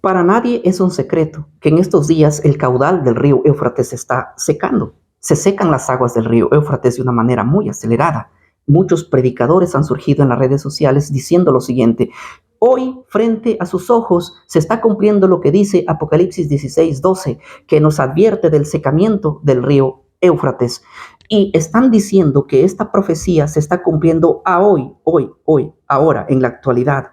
Para nadie es un secreto que en estos días el caudal del río Éufrates se está secando. Se secan las aguas del río Éufrates de una manera muy acelerada. Muchos predicadores han surgido en las redes sociales diciendo lo siguiente: hoy, frente a sus ojos, se está cumpliendo lo que dice Apocalipsis 16:12, que nos advierte del secamiento del río Éufrates. Y están diciendo que esta profecía se está cumpliendo a hoy, ahora, en la actualidad.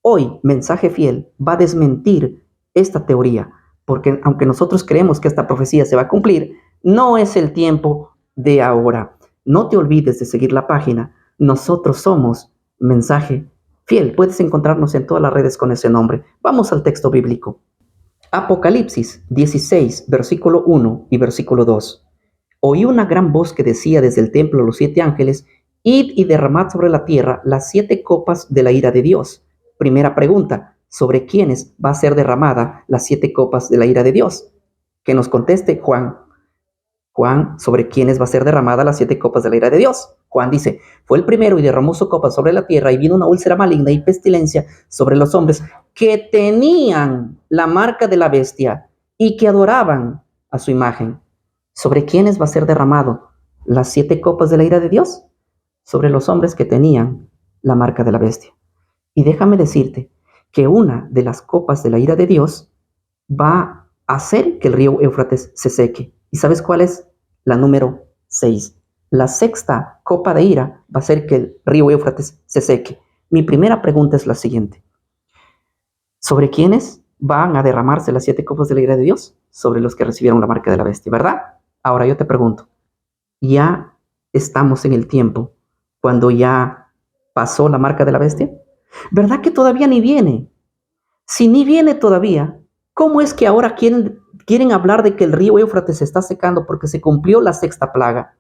Hoy, Mensaje Fiel va a desmentir esta teoría, porque aunque nosotros creemos que esta profecía se va a cumplir, no es el tiempo de ahora. No te olvides de seguir la página. Nosotros somos Mensaje Fiel. Puedes encontrarnos en todas las redes con ese nombre. Vamos al texto bíblico. Apocalipsis 16, versículo 1 y versículo 2. Oí una gran voz que decía desde el templo a los 7 ángeles: id y derramad sobre la tierra las 7 copas de la ira de Dios. Primera pregunta: ¿sobre quiénes va a ser derramada las 7 copas de la ira de Dios? Que nos conteste Juan. Juan, ¿sobre quiénes va a ser derramada las 7 copas de la ira de Dios? Juan dice: fue el primero y derramó su copa sobre la tierra, y vino una úlcera maligna y pestilencia sobre los hombres que tenían la marca de la bestia y que adoraban a su imagen. ¿Sobre quiénes va a ser derramado las 7 copas de la ira de Dios? Sobre los hombres que tenían la marca de la bestia. Y déjame decirte que una de las copas de la ira de Dios va a hacer que el río Éufrates se seque. ¿Y sabes cuál es? La número 6. La sexta copa de ira va a hacer que el río Éufrates se seque. Mi primera pregunta es la siguiente: ¿sobre quiénes van a derramarse las 7 copas de la ira de Dios? Sobre los que recibieron la marca de la bestia, ¿verdad? Ahora yo te pregunto, ¿ya estamos en el tiempo cuando ya pasó la marca de la bestia? ¿Verdad que todavía ni viene? Si ni viene todavía, ¿cómo es que ahora quieren hablar de que el río Éufrates se está secando porque se cumplió la sexta plaga?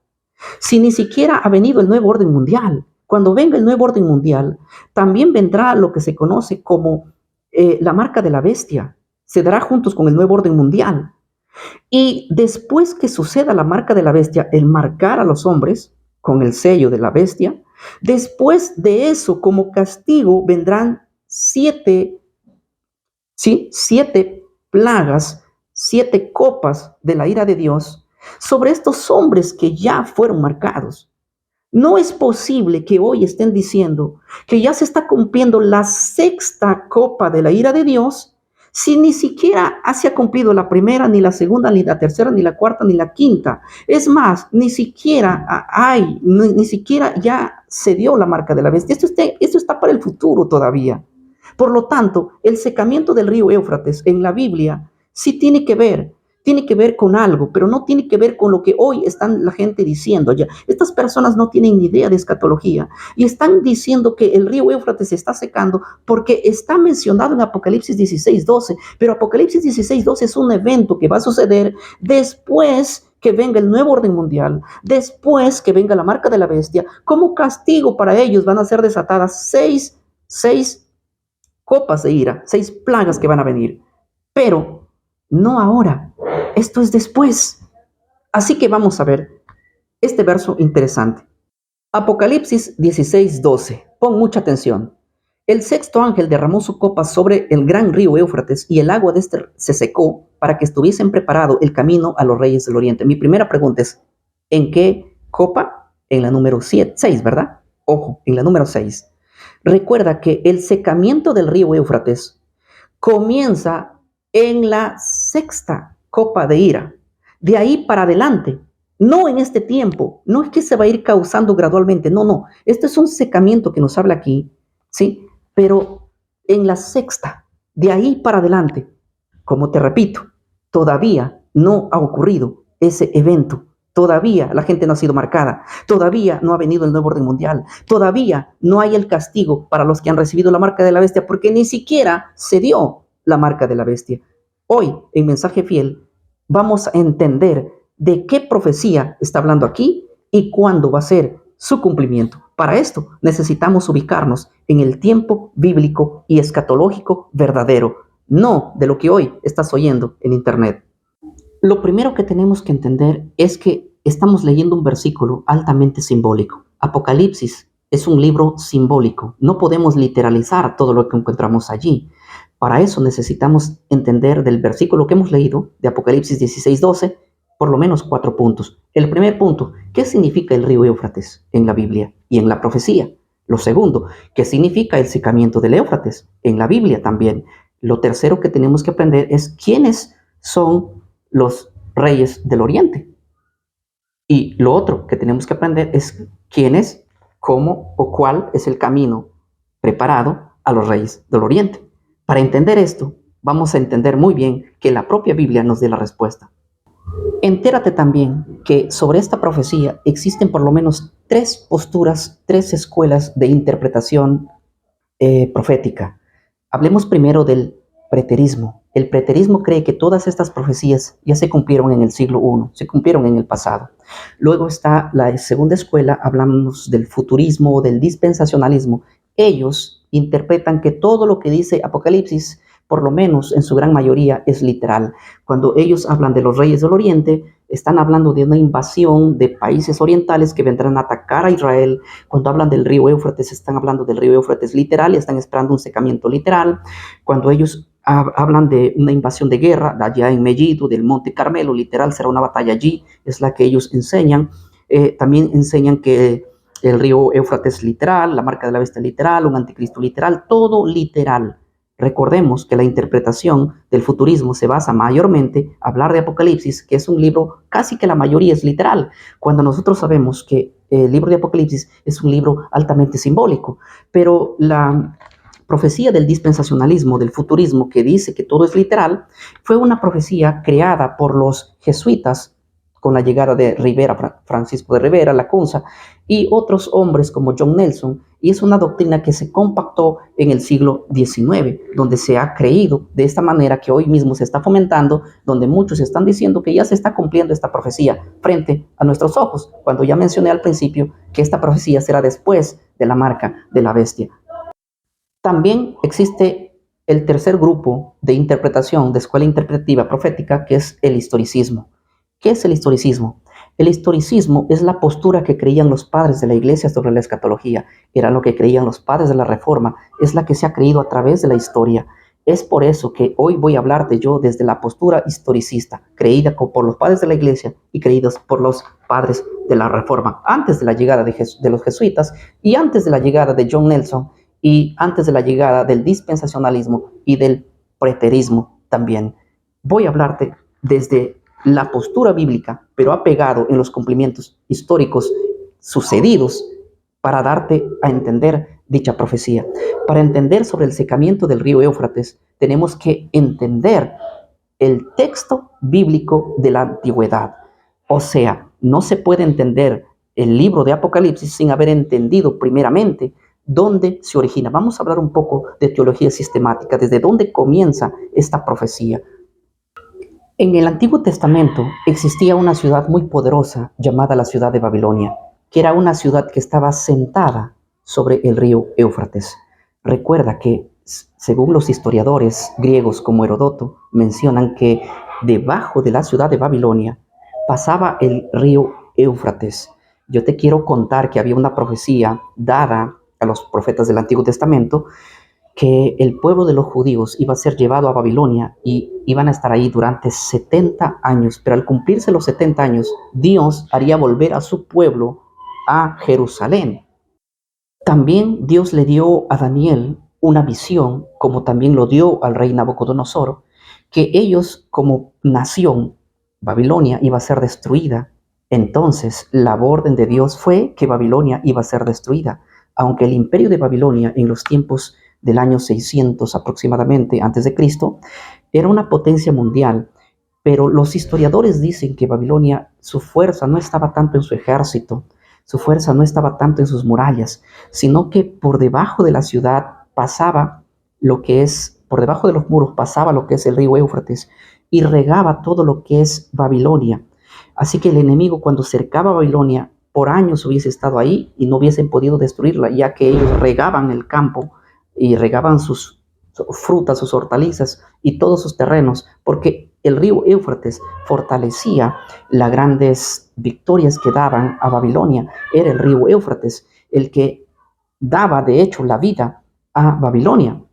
Si ni siquiera ha venido el nuevo orden mundial. Cuando venga el nuevo orden mundial, también vendrá lo que se conoce como la marca de la bestia. Se dará juntos con el nuevo orden mundial. Y después que suceda la marca de la bestia, el marcar a los hombres con el sello de la bestia, después de eso, como castigo, vendrán 7 plagas, 7 copas de la ira de Dios sobre estos hombres que ya fueron marcados. No es posible que hoy estén diciendo que ya se está cumpliendo la sexta copa de la ira de Dios, si ni siquiera se ha cumplido la primera, ni la segunda, ni la tercera, ni la cuarta, ni la quinta. Es más, ni siquiera ni siquiera ya se dio la marca de la bestia. Esto está para el futuro todavía. Por lo tanto, el secamiento del río Éufrates en la Biblia sí tiene que ver con algo, pero no tiene que ver con lo que hoy están la gente diciendo. Ya, estas personas no tienen ni idea de escatología y están diciendo que el río Éufrates se está secando porque está mencionado en Apocalipsis 16:12, pero Apocalipsis 16:12 es un evento que va a suceder después que venga el nuevo orden mundial, después que venga la marca de la bestia. Como castigo para ellos van a ser desatadas seis copas de ira, 6 plagas que van a venir, pero no ahora. Esto es después. Así que vamos a ver este verso interesante. Apocalipsis 16:12. Pon mucha atención. El sexto ángel derramó su copa sobre el gran río Éufrates y el agua de este se secó para que estuviesen preparado el camino a los reyes del oriente. Mi primera pregunta es: ¿en qué copa? En la número 6, ¿verdad? Ojo, en la número 6. Recuerda que el secamiento del río Éufrates comienza en la sexta copa de ira. De ahí para adelante, no en este tiempo, no es que se va a ir causando gradualmente, no. Esto es un secamiento que nos habla aquí, ¿sí? Pero en la sexta, de ahí para adelante, como te repito, todavía no ha ocurrido ese evento. Todavía la gente no ha sido marcada, todavía no ha venido el nuevo orden mundial, todavía no hay el castigo para los que han recibido la marca de la bestia, porque ni siquiera se dio la marca de la bestia. Hoy, en Mensaje Fiel, vamos a entender de qué profecía está hablando aquí y cuándo va a ser su cumplimiento. Para esto necesitamos ubicarnos en el tiempo bíblico y escatológico verdadero, no de lo que hoy estás oyendo en internet. Lo primero que tenemos que entender es que estamos leyendo un versículo altamente simbólico. Apocalipsis es un libro simbólico. No podemos literalizar todo lo que encontramos allí. Para eso necesitamos entender del versículo que hemos leído, de Apocalipsis 16:12, por lo menos 4 puntos. El primer punto, ¿qué significa el río Éufrates en la Biblia y en la profecía? Lo segundo, ¿qué significa el secamiento del Éufrates en la Biblia también? Lo tercero que tenemos que aprender es quiénes son los reyes del Oriente. Y lo otro que tenemos que aprender es quién es, cómo o cuál es el camino preparado a los reyes del Oriente. Para entender esto, vamos a entender muy bien que la propia Biblia nos dé la respuesta. Entérate también que sobre esta profecía existen por lo menos 3 posturas, 3 escuelas de interpretación profética. Hablemos primero del preterismo. El preterismo cree que todas estas profecías ya se cumplieron en el siglo I, se cumplieron en el pasado. Luego está la segunda escuela, hablamos del futurismo o del dispensacionalismo. Ellos interpretan que todo lo que dice Apocalipsis, por lo menos en su gran mayoría, es literal. Cuando ellos hablan de los reyes del Oriente, están hablando de una invasión de países orientales que vendrán a atacar a Israel. Cuando hablan del río Éufrates, están hablando del río Éufrates literal y están esperando un secamiento literal. Cuando ellos hablan de una invasión de guerra, de allá en Megiddo, del Monte Carmelo, literal, será una batalla allí, es la que ellos enseñan. También enseñan que el río Éufrates literal, la marca de la bestia literal, un anticristo literal, todo literal. Recordemos que la interpretación del futurismo se basa mayormente en hablar de Apocalipsis, que es un libro casi que la mayoría es literal, cuando nosotros sabemos que el libro de Apocalipsis es un libro altamente simbólico. Pero la profecía del dispensacionalismo, del futurismo, que dice que todo es literal, fue una profecía creada por los jesuitas con la llegada de Rivera, Francisco de Rivera, Lacunza, y otros hombres como John Nelson, y es una doctrina que se compactó en el siglo XIX, donde se ha creído de esta manera que hoy mismo se está fomentando, donde muchos están diciendo que ya se está cumpliendo esta profecía frente a nuestros ojos, cuando ya mencioné al principio que esta profecía será después de la marca de la bestia. También existe el tercer grupo de interpretación, de escuela interpretativa profética, que es el historicismo. ¿Qué es el historicismo? El historicismo es la postura que creían los padres de la iglesia sobre la escatología. Era lo que creían los padres de la reforma. Es la que se ha creído a través de la historia. Es por eso que hoy voy a hablarte yo desde la postura historicista, creída por los padres de la iglesia y creídos por los padres de la reforma, antes de la llegada de los jesuitas y antes de la llegada de John Nelson y antes de la llegada del dispensacionalismo y del preterismo también. Voy a hablarte desde la postura bíblica, pero apegado en los cumplimientos históricos sucedidos para darte a entender dicha profecía. Para entender sobre el secamiento del río Éufrates, tenemos que entender el texto bíblico de la antigüedad. O sea, no se puede entender el libro de Apocalipsis sin haber entendido primeramente dónde se origina. Vamos a hablar un poco de teología sistemática, desde dónde comienza esta profecía. En el Antiguo Testamento existía una ciudad muy poderosa llamada la ciudad de Babilonia, que era una ciudad que estaba sentada sobre el río Éufrates. Recuerda que, según los historiadores griegos como Heródoto, mencionan que debajo de la ciudad de Babilonia pasaba el río Éufrates. Yo te quiero contar que había una profecía dada a los profetas del Antiguo Testamento que el pueblo de los judíos iba a ser llevado a Babilonia y iban a estar ahí durante 70 años, pero al cumplirse los 70 años, Dios haría volver a su pueblo a Jerusalén. También Dios le dio a Daniel una visión, como también lo dio al rey Nabucodonosor, que ellos como nación, Babilonia iba a ser destruida. Entonces la orden de Dios fue que Babilonia iba a ser destruida, aunque el imperio de Babilonia en los tiempos del año 600 aproximadamente antes de Cristo, era una potencia mundial, pero los historiadores dicen que Babilonia, su fuerza no estaba tanto en su ejército, su fuerza no estaba tanto en sus murallas, sino que por debajo de la ciudad pasaba lo que es, por debajo de los muros pasaba lo que es el río Éufrates y regaba todo lo que es Babilonia. Así que el enemigo cuando cercaba Babilonia, por años hubiese estado ahí y no hubiesen podido destruirla, ya que ellos regaban el campo y regaban sus frutas, sus hortalizas y todos sus terrenos, porque el río Éufrates fortalecía las grandes victorias que daban a Babilonia. Era el río Éufrates el que daba, de hecho, la vida a Babilonia.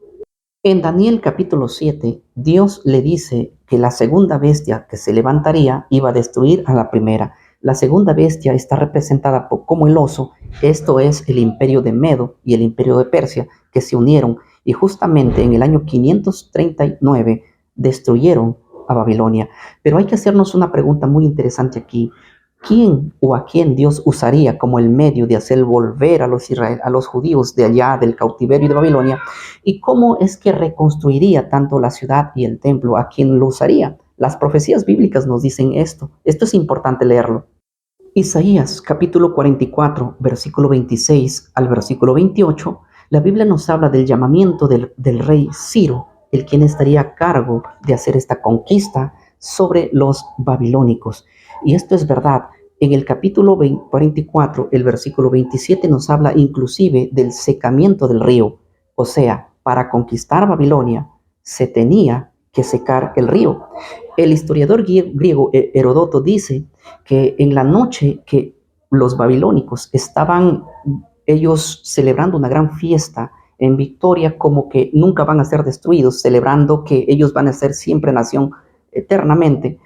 En Daniel capítulo 7, Dios le dice que la segunda bestia que se levantaría iba a destruir a la primera. La segunda bestia está representada como el oso. Esto es el imperio de Medo y el imperio de Persia, que se unieron y justamente en el año 539 destruyeron a Babilonia. Pero hay que hacernos una pregunta muy interesante aquí. ¿Quién o a quién Dios usaría como el medio de hacer volver a los judíos de allá del cautiverio de Babilonia? ¿Y cómo es que reconstruiría tanto la ciudad y el templo? ¿A quién lo usaría? Las profecías bíblicas nos dicen esto. Esto es importante leerlo. Isaías capítulo 44, versículo 26 al versículo 28, la Biblia nos habla del llamamiento del rey Ciro, el quien estaría a cargo de hacer esta conquista sobre los babilónicos. Y esto es verdad. En el capítulo 44, el versículo 27 nos habla inclusive del secamiento del río. O sea, para conquistar Babilonia se tenía que secar el río. El historiador griego Herodoto dice que en la noche que los babilónicos estaban ellos celebrando una gran fiesta en victoria, como que nunca van a ser destruidos, celebrando que ellos van a ser siempre nación eternamente.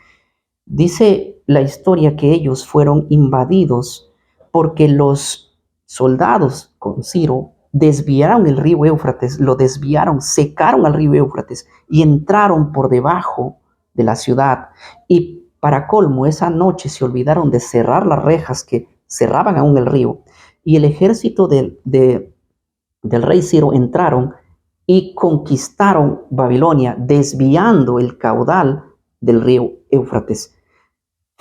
Dice la historia que ellos fueron invadidos porque los soldados con Ciro desviaron el río Éufrates, lo desviaron, secaron al río Éufrates y entraron por debajo de la ciudad. Y para colmo, esa noche se olvidaron de cerrar las rejas que cerraban aún el río. Y el ejército del rey Ciro entraron y conquistaron Babilonia, desviando el caudal del río Éufrates.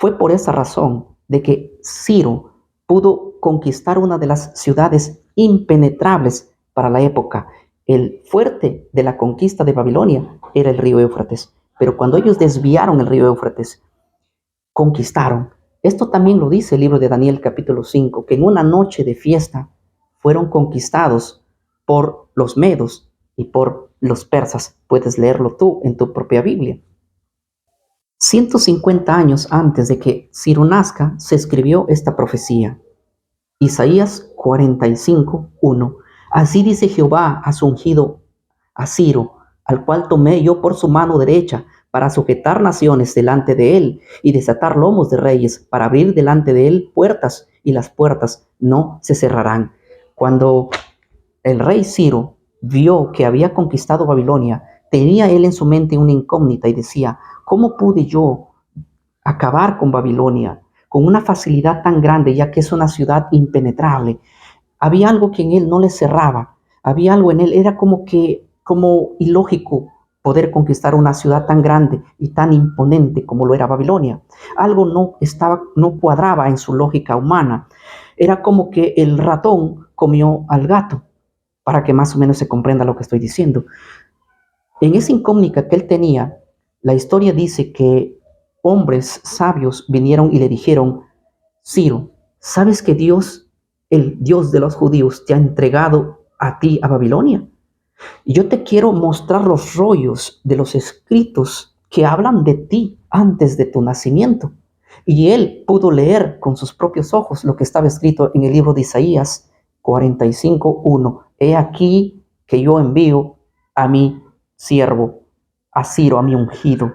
Fue por esa razón de que Ciro pudo conquistar una de las ciudades impenetrables para la época. El fuerte de la conquista de Babilonia era el río Éufrates, pero cuando ellos desviaron el río Éufrates, conquistaron. Esto también lo dice el libro de Daniel capítulo 5, que en una noche de fiesta fueron conquistados por los medos y por los persas. Puedes leerlo tú en tu propia Biblia. 150 años antes de que Ciro nazca, se escribió esta profecía. Isaías 45:1. Así dice Jehová a su ungido, a Ciro, al cual tomé yo por su mano derecha para sujetar naciones delante de él y desatar lomos de reyes, para abrir delante de él puertas, y las puertas no se cerrarán. Cuando el rey Ciro vio que había conquistado Babilonia, tenía él en su mente una incógnita y decía, ¿cómo pude yo acabar con Babilonia con una facilidad tan grande, ya que es una ciudad impenetrable? Había algo que en él no le cerraba, había algo en él, era como ilógico poder conquistar una ciudad tan grande y tan imponente como lo era Babilonia. Algo no cuadraba en su lógica humana. Era como que el ratón comió al gato, para que más o menos se comprenda lo que estoy diciendo. En esa incógnita que él tenía, la historia dice que hombres sabios vinieron y le dijeron, Ciro, ¿sabes que Dios, el Dios de los judíos, te ha entregado a ti a Babilonia? Y yo te quiero mostrar los rollos de los escritos que hablan de ti antes de tu nacimiento. Y él pudo leer con sus propios ojos lo que estaba escrito en el libro de Isaías 45:1. He aquí que yo envío a mi siervo, a Ciro, a mi ungido.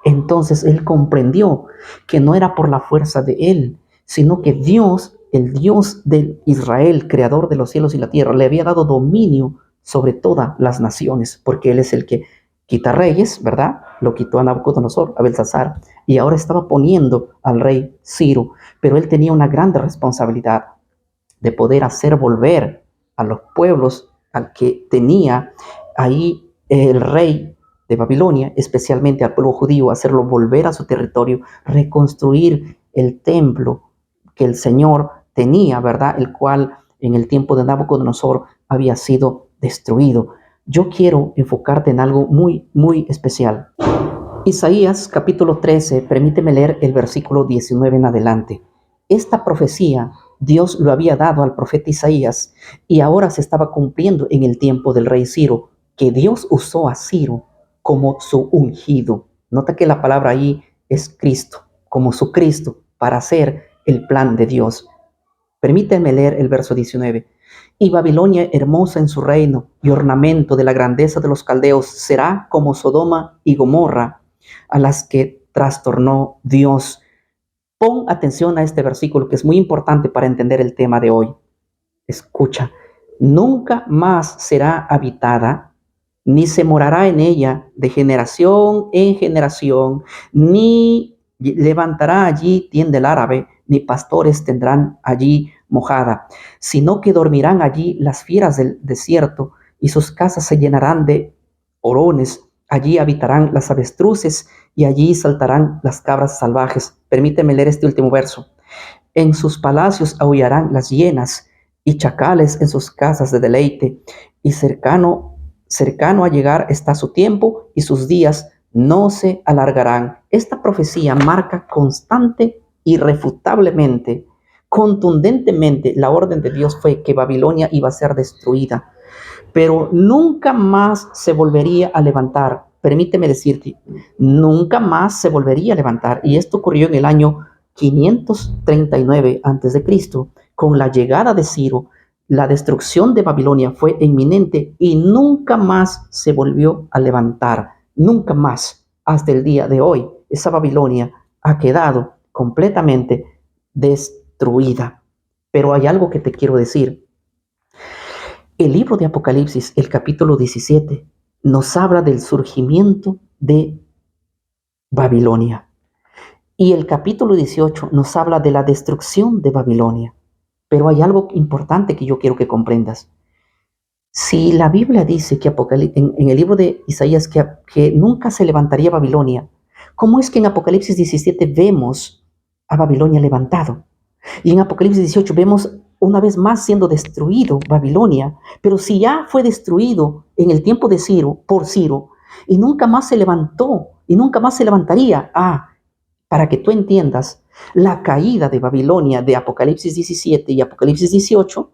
Entonces él comprendió que no era por la fuerza de él, sino que Dios, el Dios de Israel, creador de los cielos y la tierra, le había dado dominio sobre todas las naciones, porque él es el que quita reyes, ¿verdad? Lo quitó a Nabucodonosor, a Belsasar, y ahora estaba poniendo al rey Ciro, pero él tenía una grande responsabilidad de poder hacer volver a los pueblos al que tenía ahí el rey de Babilonia, especialmente al pueblo judío, hacerlo volver a su territorio, reconstruir el templo que el Señor tenía, ¿verdad? El cual en el tiempo de Nabucodonosor había sido destruido. Yo quiero enfocarte en algo muy, muy especial. Isaías capítulo 13, permíteme leer el versículo 19 en adelante. Esta profecía Dios lo había dado al profeta Isaías y ahora se estaba cumpliendo en el tiempo del rey Ciro, que Dios usó a Ciro como su ungido. Nota que la palabra ahí es Cristo, como su Cristo, para hacer el plan de Dios. Permíteme leer el verso 19. Y Babilonia, hermosa en su reino y ornamento de la grandeza de los caldeos, será como Sodoma y Gomorra, a las que trastornó Dios. Pon atención a este versículo que es muy importante para entender el tema de hoy. Escucha, nunca más será habitada, ni se morará en ella de generación en generación, ni levantará allí tienda el árabe, ni pastores tendrán allí mojada, sino que dormirán allí las fieras del desierto, y sus casas se llenarán de orones. Allí habitarán las avestruces, y allí saltarán las cabras salvajes. Permíteme leer este último verso. En sus palacios aullarán las hienas, y chacales en sus casas de deleite, y cercano a llegar está su tiempo, y sus días no se alargarán. Esta profecía marca constante, irrefutablemente, contundentemente, la orden de Dios fue que Babilonia iba a ser destruida, pero nunca más se volvería a levantar. Permíteme decirte, nunca más se volvería a levantar. Y esto ocurrió en el año 539 a.C., con la llegada de Ciro. La destrucción de Babilonia fue inminente y nunca más se volvió a levantar. Nunca más, hasta el día de hoy, esa Babilonia ha quedado completamente destruida. Pero hay algo que te quiero decir. El libro de Apocalipsis, el capítulo 17, nos habla del surgimiento de Babilonia. Y el capítulo 18 nos habla de la destrucción de Babilonia. Pero hay algo importante que yo quiero que comprendas. Si la Biblia dice que en el libro de Isaías que nunca se levantaría Babilonia, ¿cómo es que en Apocalipsis 17 vemos a Babilonia levantado? Y en Apocalipsis 18 vemos una vez más siendo destruido Babilonia, pero si ya fue destruido en el tiempo de Ciro, por Ciro, y nunca más se levantó, y nunca más se levantaría, para que tú entiendas la caída de Babilonia de Apocalipsis 17 y Apocalipsis 18,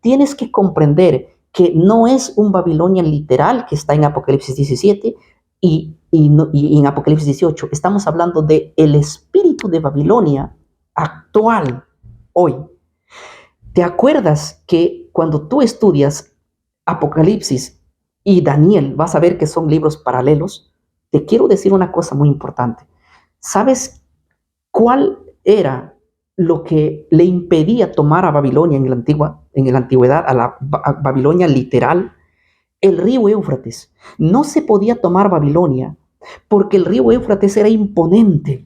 tienes que comprender que no es un Babilonia literal que está en Apocalipsis 17 y en Apocalipsis 18. Estamos hablando del espíritu de Babilonia actual, hoy. ¿Te acuerdas que cuando tú estudias Apocalipsis y Daniel, vas a ver que son libros paralelos? Te quiero decir una cosa muy importante. ¿Sabes cuál era lo que le impedía tomar a Babilonia en la antigüedad, a Babilonia literal? El río Éufrates. No se podía tomar Babilonia porque el río Éufrates era imponente.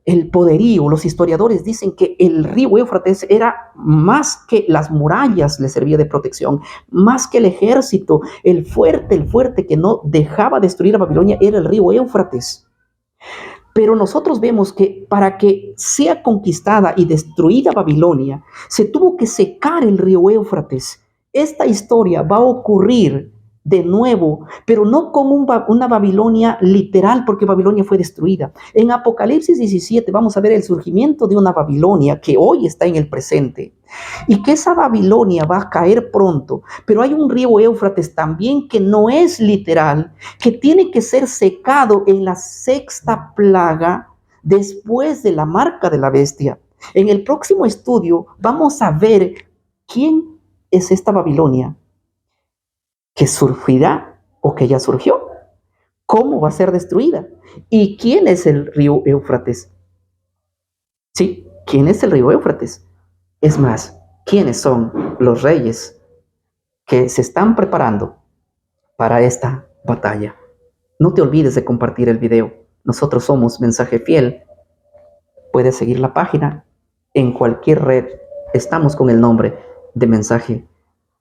El poderío, los historiadores dicen que el río Éufrates era más que las murallas, le servía de protección, más que el ejército, el fuerte que no dejaba destruir a Babilonia era el río Éufrates. Pero nosotros vemos que para que sea conquistada y destruida Babilonia, se tuvo que secar el río Éufrates. Esta historia va a ocurrir de nuevo, pero no con una Babilonia literal, porque Babilonia fue destruida. En Apocalipsis 17 vamos a ver el surgimiento de una Babilonia que hoy está en el presente y que esa Babilonia va a caer pronto, pero hay un río Éufrates también que no es literal, que tiene que ser secado en la sexta plaga después de la marca de la bestia. En el próximo estudio vamos a ver quién es esta Babilonia que surgirá o que ya surgió, cómo va a ser destruida y quién es el río Éufrates. Sí, ¿quién es el río Éufrates? Es más, ¿quiénes son los reyes que se están preparando para esta batalla? No te olvides de compartir el video. Nosotros somos Mensaje Fiel. Puedes seguir la página en cualquier red. Estamos con el nombre de Mensaje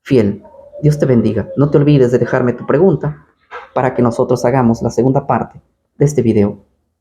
Fiel. Dios te bendiga. No te olvides de dejarme tu pregunta para que nosotros hagamos la segunda parte de este video.